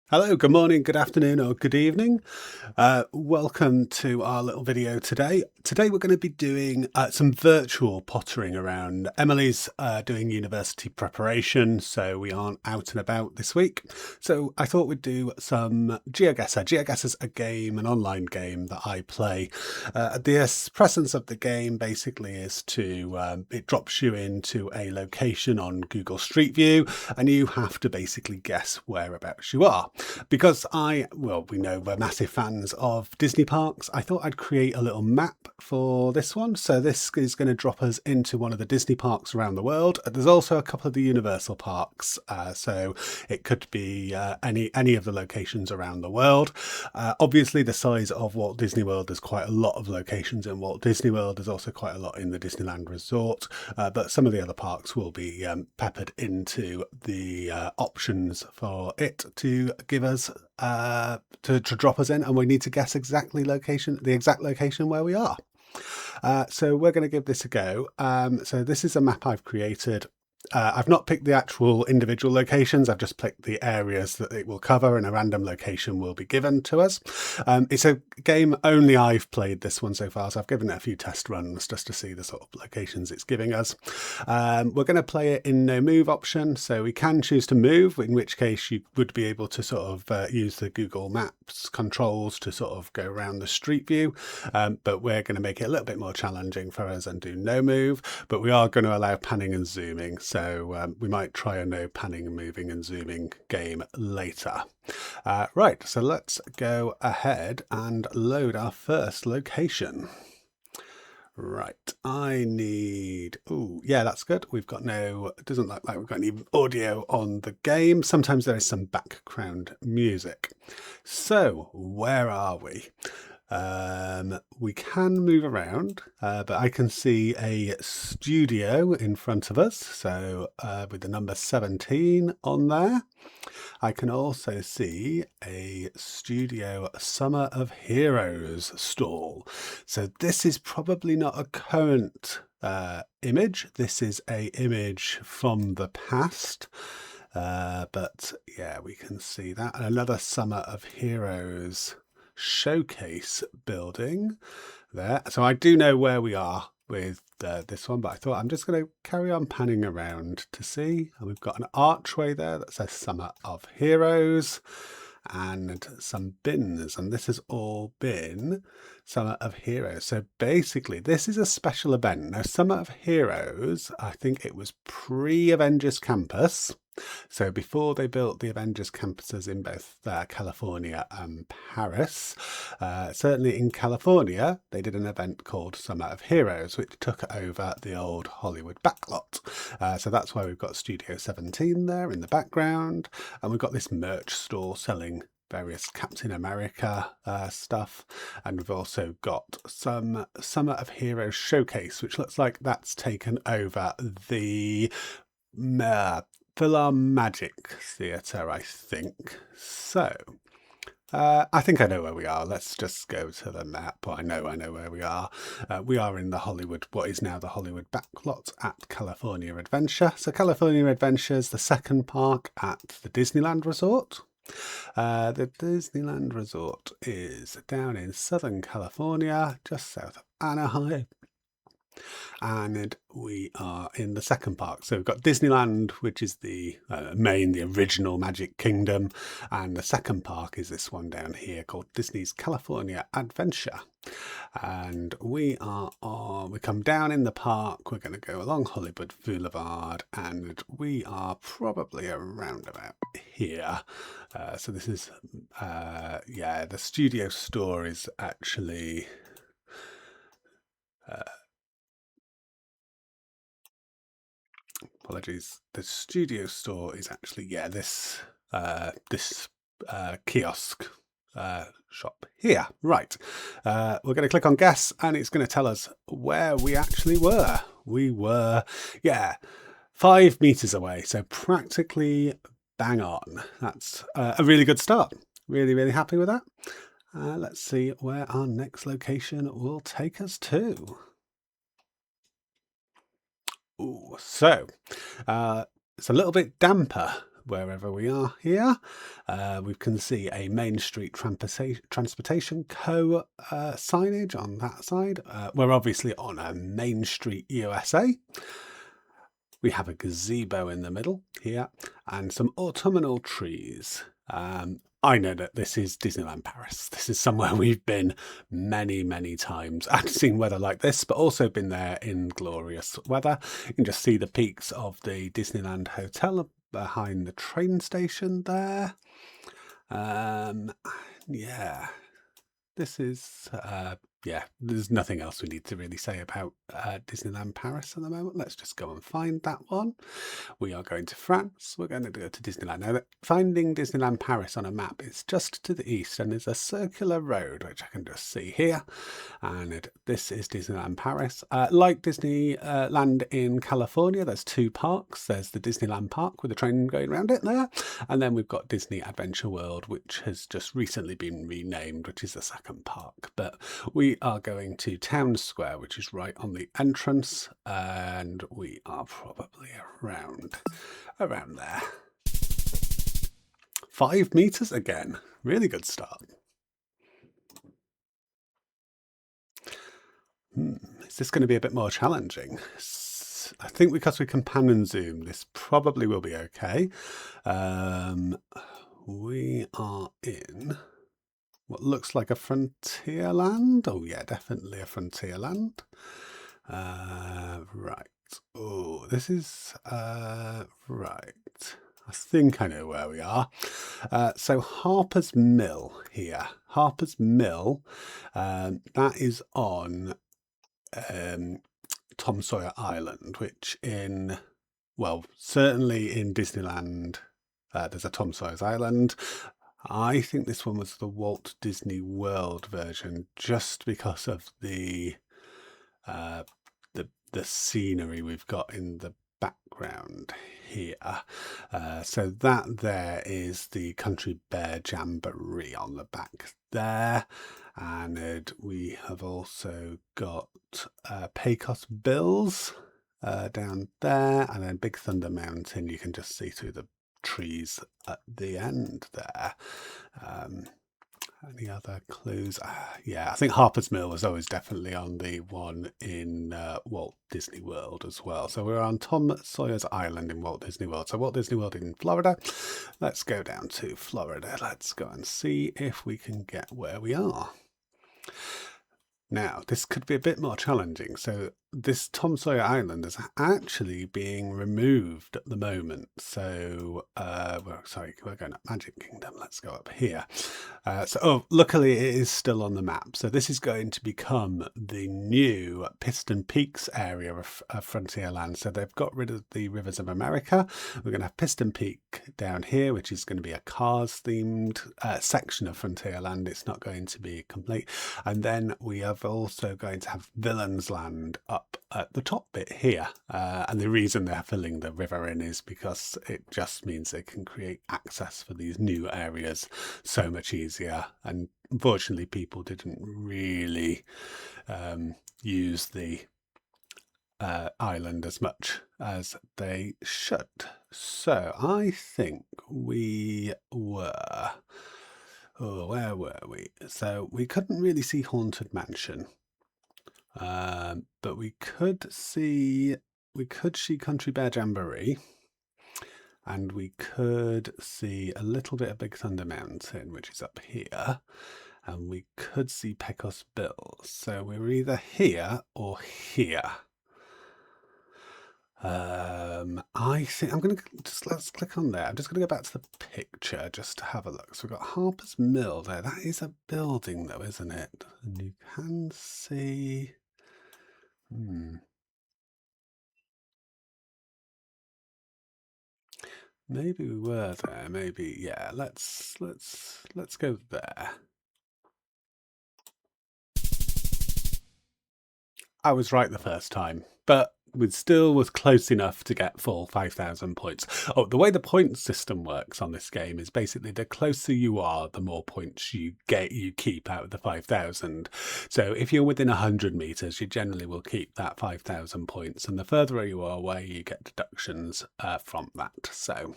Hello, good morning, good afternoon, or good evening. Welcome to our little video today. Today we're going to be doing some virtual pottering around. Emily's doing university preparation, so we aren't out and about this week. So I thought we'd do some GeoGuessr. GeoGuessr's a game, an online game that I play. The presence of the game basically is to, it drops you into a location on Google Street View, and you have to basically guess whereabouts you are. Because we know we're massive fans of Disney parks, I thought I'd create a little map for this one. So this is going to drop us into one of the Disney parks around the world. There's also a couple of the Universal parks, so it could be any of the locations around the world. Obviously, the size of Walt Disney World, there's quite a lot of locations in Walt Disney World. There's also quite a lot in the Disneyland Resort, but some of the other parks will be peppered into the options for it to give us to drop us in, and we need to guess the exact location where we are. So we're going to give this a go. So this is a map I've created. I've not picked the actual individual locations, I've just picked the areas that it will cover, and a random location will be given to us. It's a game only I've played this one so far, so I've given it a few test runs just to see the sort of locations it's giving us. We're going to play it in no move option, so we can choose to move, in which case you would be able to sort of use the Google Maps controls to sort of go around the street view, but we're going to make it a little bit more challenging for us and do no move, but we are going to allow panning and zooming. So we might try a no panning, moving and zooming game later. Right, so let's go ahead and load our first location. Right, I need, oh yeah, that's good. We've got it doesn't look like we've got any audio on the game. Sometimes there is some background music. So where are we? We can move around, but I can see a studio in front of us, so with the number 17 on there. I can also see a Studio Summer of Heroes stall. So this is probably not a current image. This is an image from the past. But yeah, we can see that. And another Summer of Heroes showcase building there. So I do know where we are with this one, but I thought I'm just going to carry on panning around to see. And we've got an archway there that says Summer of Heroes and some bins, and this has all been Summer of Heroes. So basically this is a special event. Now Summer of Heroes, I think it was pre-Avengers Campus. So before they built the Avengers campuses in both California and Paris, certainly in California, they did an event called Summer of Heroes, which took over the old Hollywood backlot. So that's why we've got Studio 17 there in the background, and we've got this merch store selling various Captain America stuff, and we've also got some Summer of Heroes showcase, which looks like that's taken over the Magic Theatre, I think. So I think I know where we are. Let's just go to the map. I know where we are. We are in the Hollywood, what is now the Hollywood backlot at California Adventure. So California Adventure is the second park at the Disneyland Resort. The Disneyland Resort is down in Southern California, just south of Anaheim. And we are in the second park. So we've got Disneyland, which is the the original Magic Kingdom, and the second park is this one down here called Disney's California Adventure. And we come down in the park, we're going to go along Hollywood Boulevard, and we are probably around about here. So this is, the studio store is actually apologies. The studio store is actually, this kiosk shop here. Right. We're going to click on guess, and it's going to tell us where we actually were. We were, 5 meters away. So practically bang on. That's a really good start. Really, really happy with that. Let's see where our next location will take us to. Ooh, so it's a little bit damper wherever we are here. We can see a Main Street Transportation Co. signage on that side. We're obviously on a Main Street, USA. We have a gazebo in the middle here and some autumnal trees. I know that this is Disneyland Paris. This is somewhere we've been many, many times. I've seen weather like this, but also been there in glorious weather. You can just see the peaks of the Disneyland Hotel behind the train station there. Yeah, this is, yeah, there's nothing else we need to really say about Disneyland Paris at the moment. Let's just go and find that one. We are going to France. We're going to go to Disneyland. Now, finding Disneyland Paris on a map is just to the east, and there's a circular road, which I can just see here. And this is Disneyland Paris. Like Disneyland in California, there's two parks. There's the Disneyland Park with a train going around it there. And then we've got Disney Adventure World, which has just recently been renamed, which is the second park. But we are going to Town Square, which is right on the entrance, and we are probably around there. 5 meters again. Really good start. Is this going to be a bit more challenging? I think because we can pan and zoom, this probably will be okay. We are in what looks like a frontier land. Oh yeah, definitely a frontier land. Right. Oh, this is right. I think I know where we are. So Harper's Mill here. Harper's Mill, that is on Tom Sawyer Island, which certainly in Disneyland, there's a Tom Sawyer's Island. I think this one was the Walt Disney World version, just because of the scenery we've got in the background here. So that there is the Country Bear Jamboree on the back there, and we have also got Pecos Bills down there, and then Big Thunder Mountain. You can just see through the trees at the end there. Any other clues? Yeah, I think Harper's Mill was always definitely on the one in Walt Disney World as well. So we're on Tom Sawyer's Island in Walt Disney World. So Walt Disney World in Florida. Let's go down to Florida. Let's go and see if we can get where we are. Now, this could be a bit more challenging. So this Tom Sawyer Island is actually being removed at the moment. So, we're going up Magic Kingdom. Let's go up here. Luckily it is still on the map. So this is going to become the new Piston Peaks area of Frontierland. So they've got rid of the Rivers of America. We're going to have Piston Peak down here, which is going to be a Cars themed section of Frontierland. It's not going to be complete. And then we are also going to have Villains Land up at the top bit here, and the reason they're filling the river in is because it just means they can create access for these new areas so much easier. And unfortunately people didn't really use the island as much as they should. So I think we were, where were we? So we couldn't really see Haunted Mansion, but we could see Country Bear Jamboree, and we could see a little bit of Big Thunder Mountain, which is up here, and we could see Pecos Bills. So we're either here or here. I think I'm going to let's click on there. I'm just going to go back to the picture just to have a look. So we've got Harper's Mill there. That is a building though, isn't it? And you can see, maybe we were there. Maybe, yeah. Let's go there. I was right the first time, but we still was close enough to get full 5,000 points. Oh, the way the point system works on this game is basically the closer you are, the more points you keep out of the 5,000. So if you're within 100 meters, you generally will keep that 5,000 points, and the further you are away, you get deductions from that. So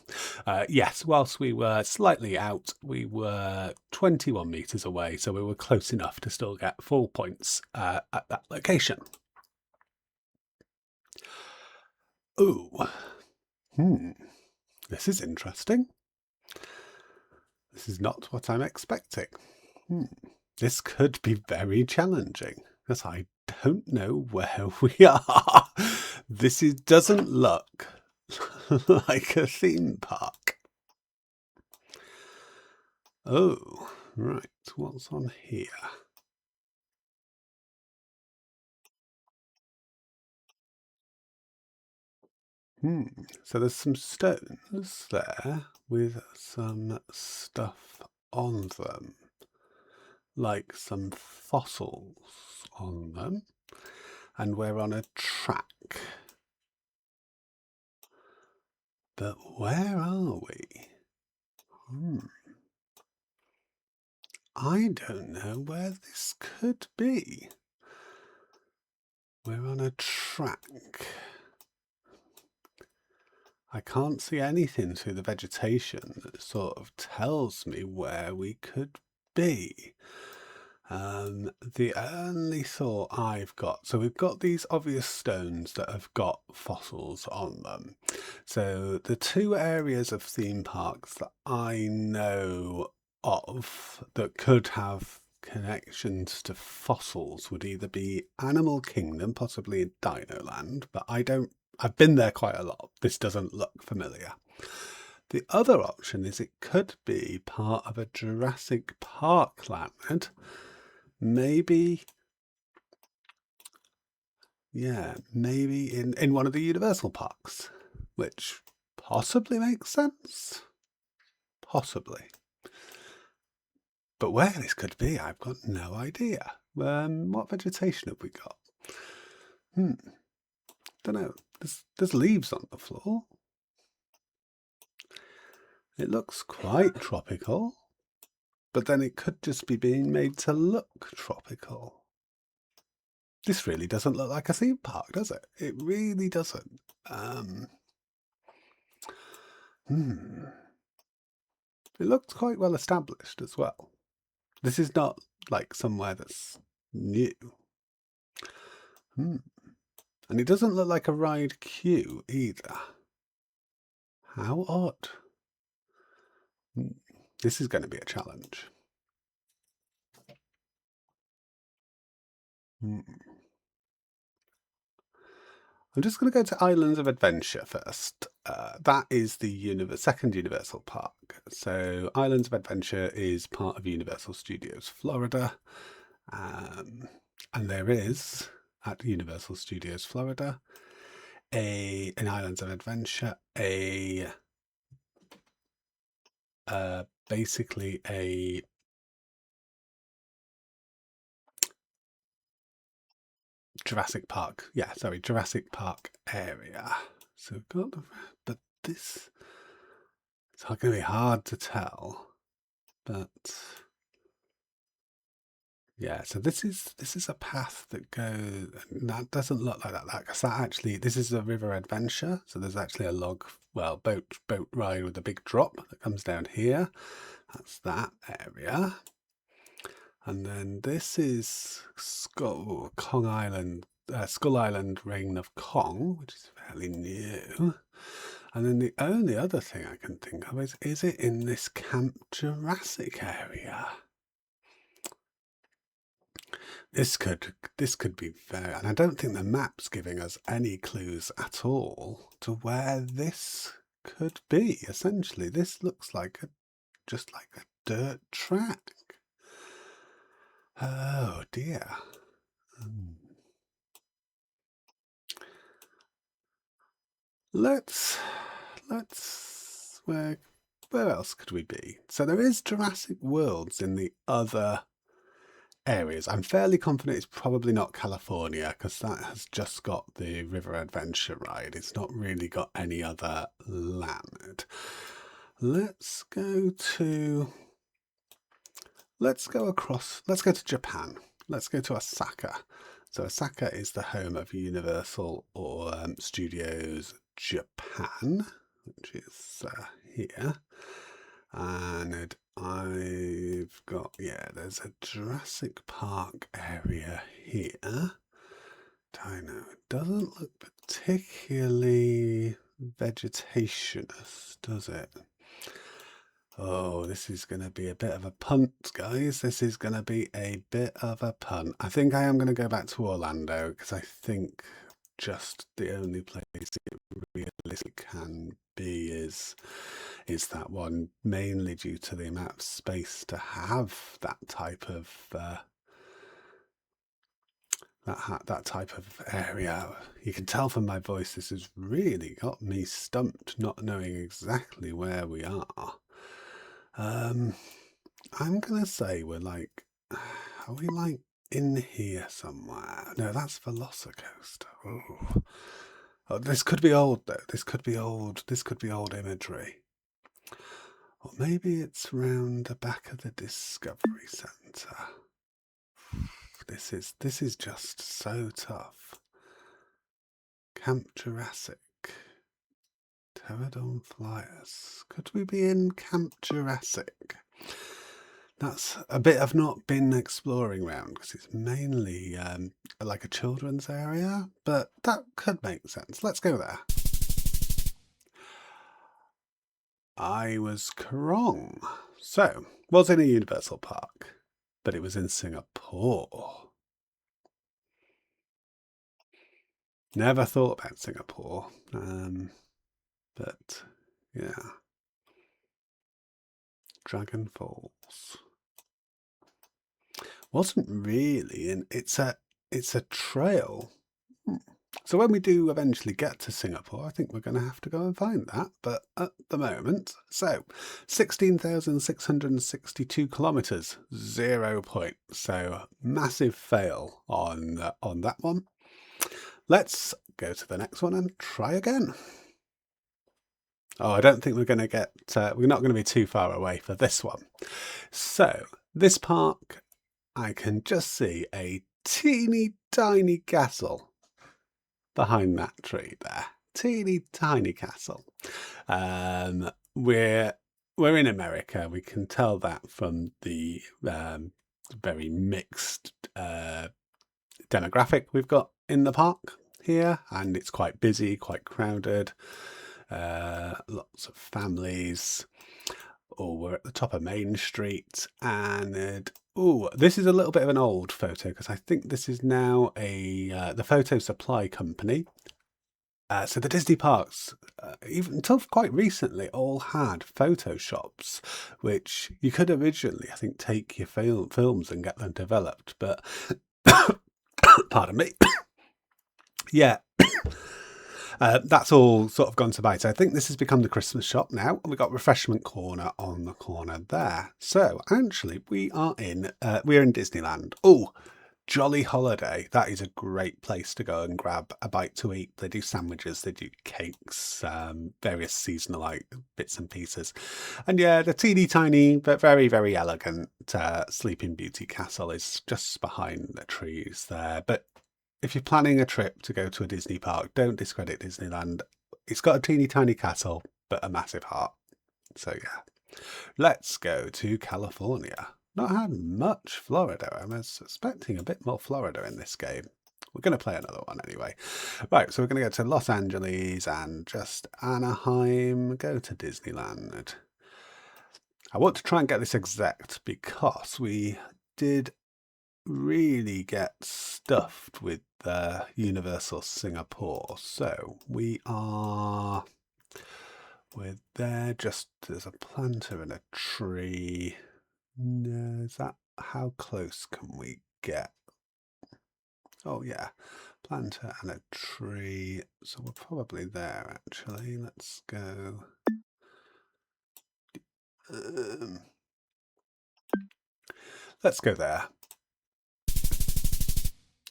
yes, whilst we were slightly out, we were 21 meters away, so we were close enough to still get full points at that location. Oh, this is interesting. This is not what I'm expecting. This could be very challenging, because I don't know where we are. This doesn't look like a theme park. Oh, right. What's on here? So there's some stones there with some stuff on them, like some fossils on them, and we're on a track. But where are we? I don't know where this could be. We're on a track. I can't see anything through the vegetation that sort of tells me where we could be. The only thought I've got, so we've got these obvious stones that have got fossils on them. So the two areas of theme parks that I know of that could have connections to fossils would either be Animal Kingdom, possibly Dino Land, but I've been there quite a lot. This doesn't look familiar. The other option is it could be part of a Jurassic Park land. Maybe, yeah, maybe in one of the Universal parks, which possibly makes sense. Possibly. But where this could be, I've got no idea. What vegetation have we got? Don't know. There's leaves on the floor. It looks quite tropical, but then it could just be being made to look tropical. This really doesn't look like a theme park, does it? It really doesn't. It looks quite well established as well. This is not like somewhere that's new. And it doesn't look like a ride queue either. How odd. This is going to be a challenge. I'm just going to go to Islands of Adventure first. That is the second Universal Park. So Islands of Adventure is part of Universal Studios Florida. And there is, at Universal Studios Florida, in Islands of Adventure, basically a Jurassic Park. Yeah, sorry, Jurassic Park area. So we've got but this, it's going to be hard to tell, but yeah. So this is a path that goes. That doesn't look like that. Because that actually, this is a river adventure. So there's actually a boat ride with a big drop that comes down here. That's that area. And then this is Skull Island, Reign of Kong, which is fairly new. And then the only other thing I can think of is it in this Camp Jurassic area? This could be very, and I don't think the map's giving us any clues at all to where this could be. Essentially, this looks like just like a dirt track. Oh dear. Let's where else could we be? So there is Jurassic Worlds in the other areas. I'm fairly confident it's probably not California because that has just got the river adventure ride. It's not really got any other land. Let's go to Japan. Let's go to Osaka. So Osaka is the home of Universal or Studios Japan, which is here. And I've got, yeah, there's a Jurassic Park area here. Dino, it doesn't look particularly vegetationous, does it? Oh, this is going to be a bit of a punt, guys. This is going to be a bit of a punt. I think I am going to go back to Orlando because I think just the only place it realistically can be is that one, mainly due to the amount of space to have that type of that type of area. You can tell from my voice this has really got me stumped, not knowing exactly where we are. I'm gonna say we're like, are we like in here somewhere? No, that's Velocicoaster. Oh, this could be old though. This could be old. This could be old imagery. Or maybe it's round the back of the Discovery Centre. This is just so tough. Camp Jurassic. Pterodon Flyers. Could we be in Camp Jurassic? That's a bit I've not been exploring around because it's mainly like a children's area, but that could make sense. Let's go there. I was wrong. So, was in a Universal Park, but it was in Singapore. Never thought about Singapore, but yeah. Dragon Falls. Wasn't really, and it's a trail. So when we do eventually get to Singapore, I think we're going to have to go and find that. But at the moment, so 16,662 kilometers, 0 points. So massive fail on that one. Let's go to the next one and try again. Oh, I don't think we're going to get, we're not going to be too far away for this one. So this park, I can just see a teeny tiny castle behind that tree there. Teeny tiny castle. We're in America. We can tell that from the very mixed demographic we've got in the park here, and it's quite busy, quite crowded. Lots of families. Oh, we're at the top of Main Street, and oh, this is a little bit of an old photo because I think this is now the photo supply company. So the Disney parks, even until quite recently, all had photo shops, which you could originally, I think, take your films and get them developed, but pardon me. Yeah. That's all sort of gone to bite. So I think this has become the Christmas shop now. We've got refreshment corner on the corner there. So actually, we're in Disneyland. Oh, Jolly Holiday. That is a great place to go and grab a bite to eat. They do sandwiches, they do cakes, various seasonal bits and pieces. And yeah, the teeny tiny but very, very elegant Sleeping Beauty castle is just behind the trees there. But if you're planning a trip to go to a Disney park, don't discredit Disneyland. It's got a teeny tiny castle, but a massive heart. So yeah, let's go to California. Not had much Florida. I was expecting a bit more Florida in this game. We're going to play another one anyway. Right, so we're going to go to Los Angeles and just Anaheim, go to Disneyland. I want to try and get this exact because we did really get stuffed with Universal Singapore. So we're there, just there's a planter and a tree. No, is that how close can we get? Oh yeah, planter and a tree. So we're probably there actually. Let's go. Let's go there.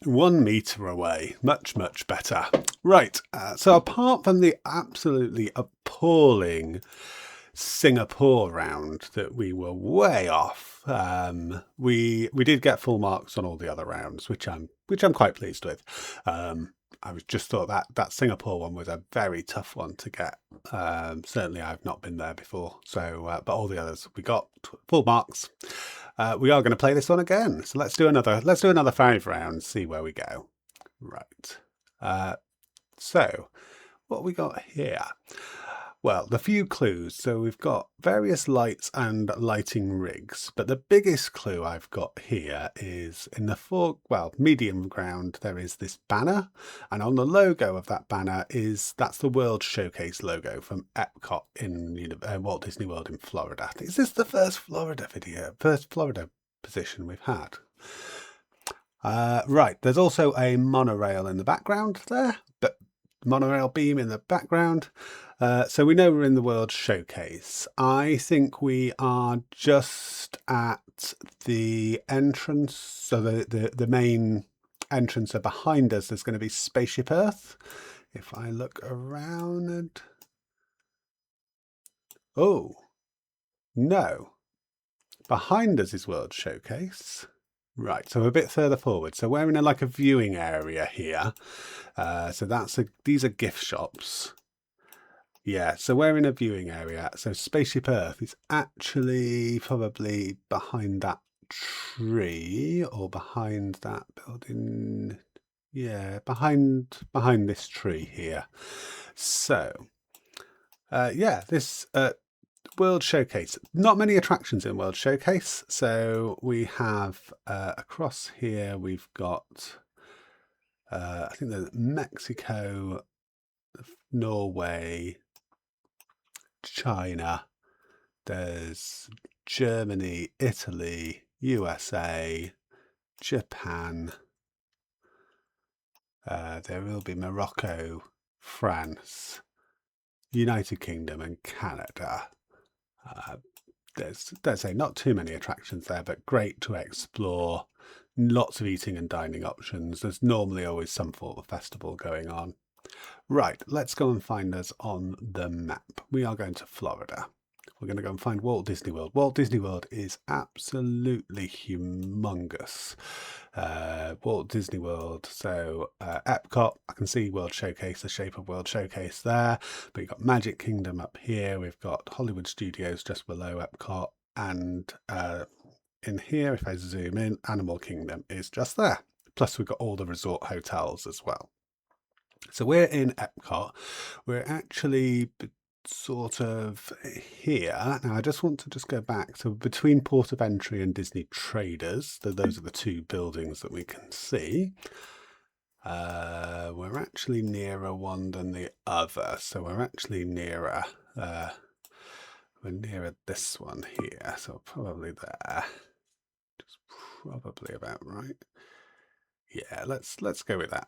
1 meter away. Much, much better. Right, so apart from the absolutely appalling Singapore round that we were way off, we did get full marks on all the other rounds, which I'm quite pleased with. I was just thought that Singapore one was a very tough one to get. Certainly I've not been there before, so but all the others we got full marks. We are going to play this one again, so let's do another 5 rounds, see where we go. Right. So what we got here? Well, the few clues. So we've got various lights and lighting rigs, but the biggest clue I've got here is in the medium ground, there is this banner, and on the logo of that banner that's the World Showcase logo from Epcot in Walt Disney World in Florida. Is this the first Florida position we've had? Right, there's also a monorail in the background there, but monorail beam in the background. So we know we're in the World Showcase. I think we are just at the entrance. So the main entrance, so behind us, there's going to be Spaceship Earth. If I look around, oh, no. Behind us is World Showcase. Right, so a bit further forward. So we're in a viewing area here. So these are gift shops. Yeah, so we're in a viewing area. So Spaceship Earth is actually probably behind that tree or behind that building. Yeah, behind this tree here. So, yeah, this World Showcase. Not many attractions in World Showcase. So we have across here, we've got, I think there's Mexico, Norway, China, there's Germany, Italy, USA, Japan, there will be Morocco, France, United Kingdom and Canada. There's not too many attractions there, but great to explore. Lots of eating and dining options. There's normally always some sort of festival going on. Right, let's go and find us on the map. We are going to Florida. We're going to go and find Walt Disney World. Walt Disney World is absolutely humongous. Walt Disney World, so Epcot, I can see World Showcase, the shape of World Showcase there, but you've got Magic Kingdom up here, we've got Hollywood Studios just below Epcot, and in here, if I zoom in, Animal Kingdom is just there. Plus we've got all the resort hotels as well. So we're in Epcot. We're actually sort of here. Now I just want to go back. So between Port of Entry and Disney Traders, those are the two buildings that we can see. We're actually nearer one than the other. So we're actually nearer, we're nearer this one here. So probably there. Just probably about right. Yeah, let's go with that.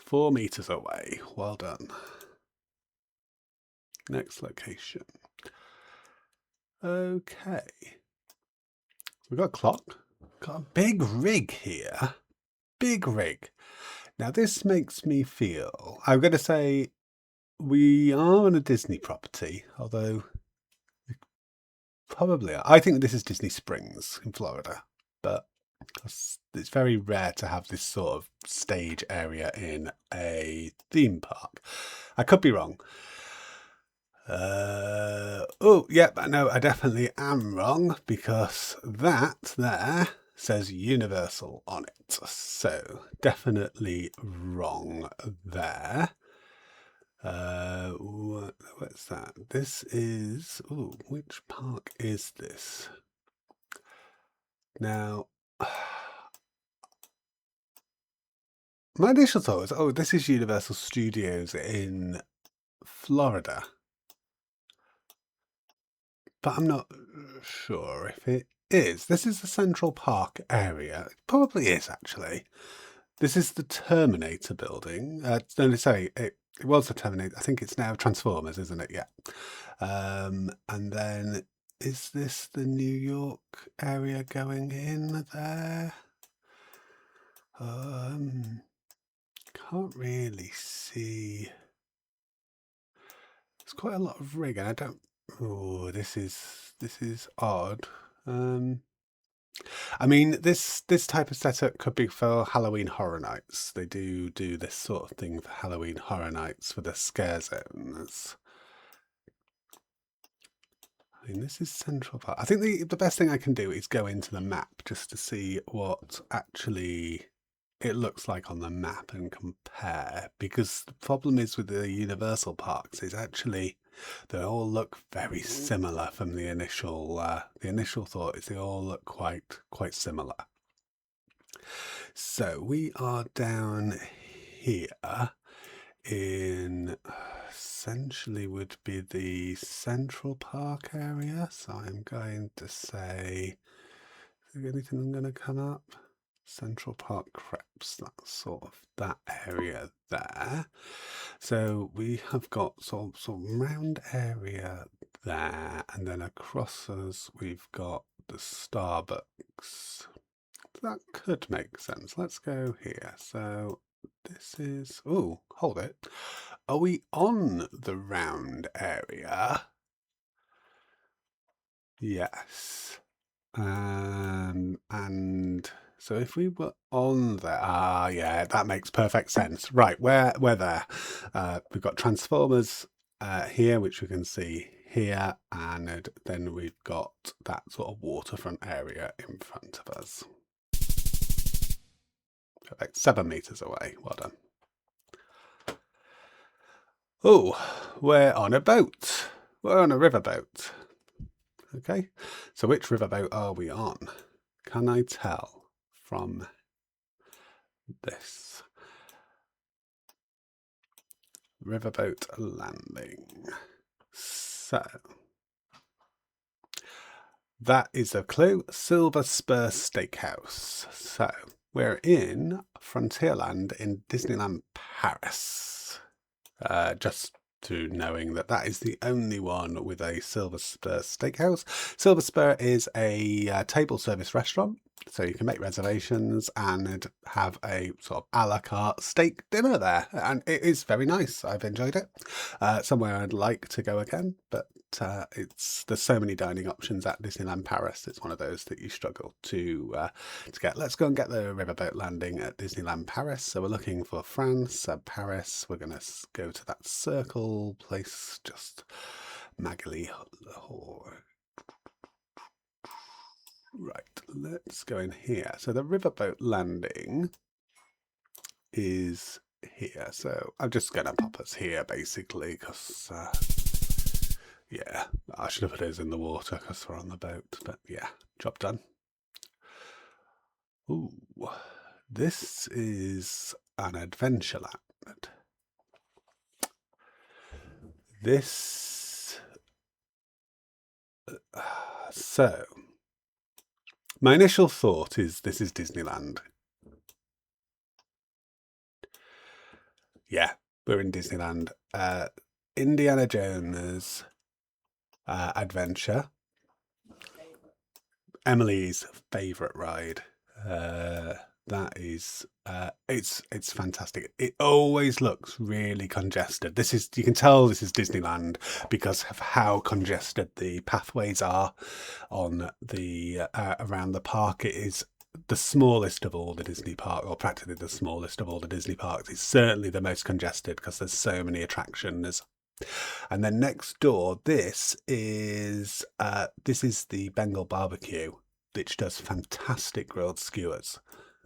4 meters away. Well done. Next location. Okay. We've got a clock. Got a big rig here. Big rig. Now this makes me feel, I'm going to say we are on a Disney property, although we probably are. I think this is Disney Springs in Florida, but it's very rare to have this sort of stage area in a theme park. I could be wrong. Oh, yep, no, I definitely am wrong because that there says Universal on it. So definitely wrong there. What's that? This is, oh, which park is this? Now, my initial thought was, oh, this is Universal Studios in Florida. But I'm not sure if it is. This is the Central Park area. It probably is, actually. This is the Terminator building. No, sorry, it was the Terminator. I think it's now Transformers, isn't it? Yeah. And then, is this the New York area going in there? Can't really see. There's quite a lot of rig, and I don't. Oh, this is odd. I mean, this type of setup could be for Halloween Horror Nights. They do this sort of thing for Halloween Horror Nights for the scare zones. I mean, this is Central Park. I think the best thing I can do is go into the map just to see what actually it looks like on the map and compare, because the problem is with the Universal parks is actually they all look very similar from the initial thought is they all look quite similar. So we are down here in essentially would be the Central Park area. So I'm going to say, is there anything going to come up? Central Park Crepes, that's sort of that area there. So we have got sort of round area there, and then across us we've got the Starbucks. That could make sense. Let's go here. So this is, oh, hold it. Are we on the round area? Yes. And so if we were on there, yeah, that makes perfect sense. Right, we're there. We've got Transformers here, which we can see here, and then we've got that sort of waterfront area in front of us. Perfect, 7 meters away. Well done. Oh, we're on a boat. We're on a riverboat. Okay, so which riverboat are we on? Can I tell from this? Riverboat landing. So that is a clue. Silver Spur Steakhouse. So we're in Frontierland in Disneyland Paris. Just to knowing that that is the only one with a Silver Spur Steakhouse. Silver Spur is a table service restaurant, so you can make reservations and have a sort of a la carte steak dinner there, and it is very nice. I've enjoyed it. Somewhere I'd like to go again, but there's so many dining options at Disneyland Paris. It's one of those that you struggle to get. Let's go and get the riverboat landing at Disneyland Paris. So we're looking for France, Paris. We're going to go to that circle place, just Magali Hall. Right, let's go in here. So the riverboat landing is here. So I'm just going to pop us here basically because yeah, I should have put those in the water because we're on the boat, but yeah, job done. Ooh, this is an adventure land. This, so my initial thought is this is Disneyland. Yeah, we're in Disneyland. Indiana Jones adventure. Emily's favorite ride. That is it's fantastic. It always looks really congested. You can tell this is Disneyland because of how congested the pathways are on the around the park. It is the smallest of all the Disney parks, or practically the smallest of all the Disney parks. It's certainly the most congested because there's so many attractions. And then next door, this is the Bengal Barbecue, which does fantastic grilled skewers.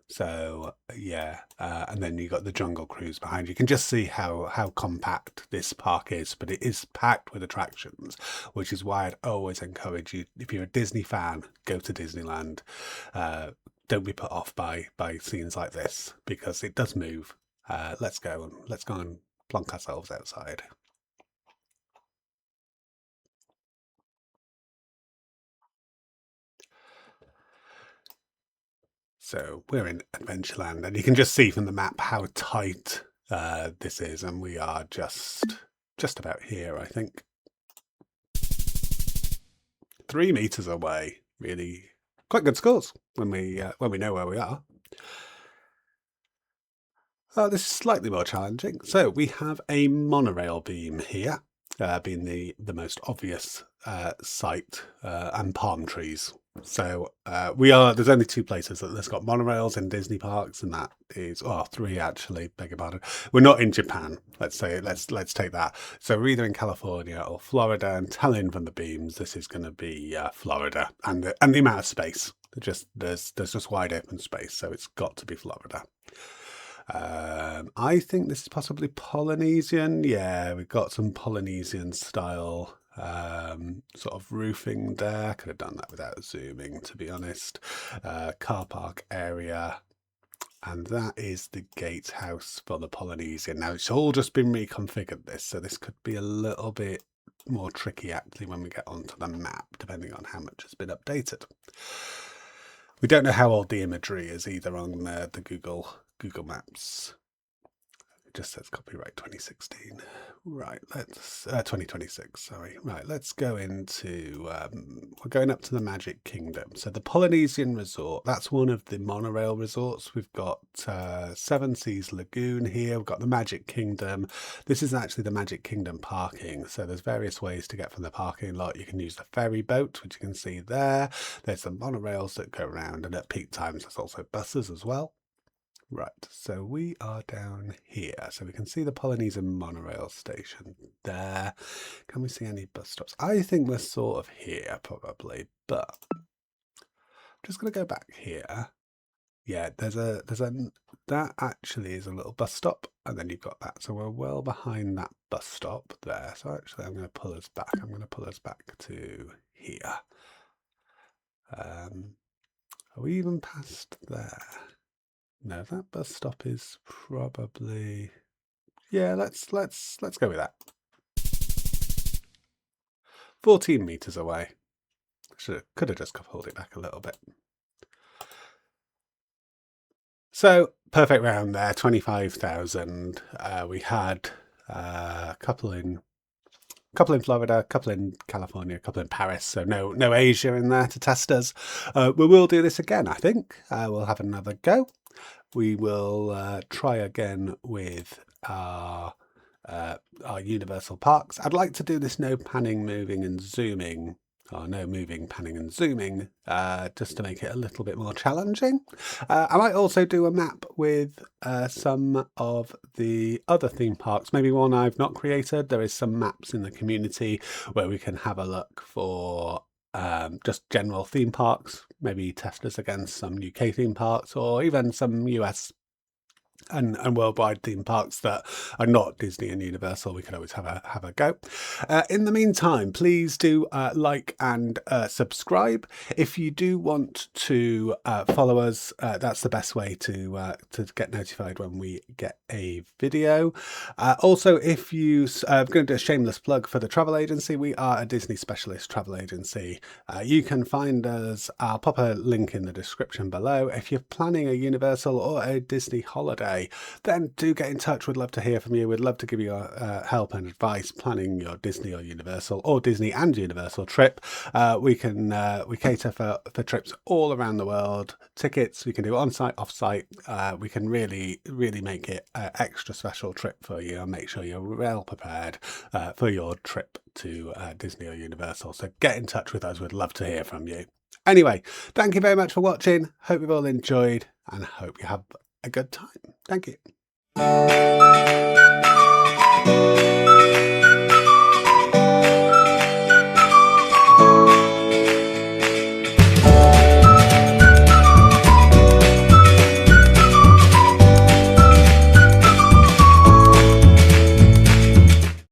So yeah, and then you got the Jungle Cruise behind you. You can just see how compact this park is, but it is packed with attractions, which is why I'd always encourage you, if you're a Disney fan, go to Disneyland. Don't be put off by scenes like this because it does move. Let's go and plonk ourselves outside. So we're in Adventureland, and you can just see from the map how tight this is, and we are just about here, I think. 3 meters away, really quite good scores when we know where we are. This is slightly more challenging. So we have a monorail beam here, being the most obvious site, and palm trees. So there's only 2 places that's got monorails in Disney parks, and that is, 3 actually, beg your pardon. We're not in Japan, let's take that. So we're either in California or Florida, and telling from the beams, this is going to be Florida, and the amount of space. There's just wide open space, so it's got to be Florida. I think this is possibly Polynesian. Yeah, we've got some Polynesian style sort of roofing there. Could have done that without zooming, to be honest. Car park area. And that is the gatehouse for the Polynesian. Now, it's all just been reconfigured, this, so this could be a little bit more tricky, actually, when we get onto the map, depending on how much has been updated. We don't know how old the imagery is either on the Google Maps. It just says copyright 2016. Right, let's 2026. Sorry. Right, let's go into. We're going up to the Magic Kingdom. So the Polynesian Resort. That's one of the monorail resorts. We've got Seven Seas Lagoon here. We've got the Magic Kingdom. This is actually the Magic Kingdom parking. So there's various ways to get from the parking lot. You can use the ferry boat, which you can see there. There's the monorails that go around, and at peak times there's also buses as well. Right, so we are down here. So we can see the Polynesian monorail station there. Can we see any bus stops? I think we're sort of here, probably, but I'm just going to go back here. Yeah, that actually is a little bus stop, and then you've got that. So we're well behind that bus stop there. So actually, I'm going to pull us back. I'm going to pull us back to here. Are we even past there? No, that bus stop is probably, yeah, let's go with that. 14 meters away. Could have just pulled it back a little bit. So perfect round there, 25,000. We had a couple in Florida, a couple in California, a couple in Paris. So no Asia in there to test us. We will do this again, I think. We'll have another go. We will try again with our Universal parks. I'd like to do this no panning, moving and zooming, or no moving, panning and zooming, just to make it a little bit more challenging. I might also do a map with some of the other theme parks, maybe one I've not created. There is some maps in the community where we can have a look for just general theme parks, maybe test us against some UK theme parks, or even some US and worldwide theme parks that are not Disney and Universal. We could always have a go. In the meantime, please do like and subscribe. If you do want to follow us, that's the best way to get notified when we get a video. Also, if I'm going to do a shameless plug for the travel agency. We are a Disney specialist travel agency. You can find us. I'll pop a link in the description below. If you're planning a Universal or a Disney holiday, then do get in touch. We'd love to hear from you. We'd love to give you help and advice planning your Disney or Universal, or Disney and Universal trip. We cater for trips all around the world. Tickets we can do on-site, off-site. We can really make it an extra special trip for you and make sure you're well prepared for your trip to Disney or Universal. So get in touch with us. We'd love to hear from you. Anyway, thank you very much for watching. Hope you've all enjoyed, and hope you have a good time. Thank you.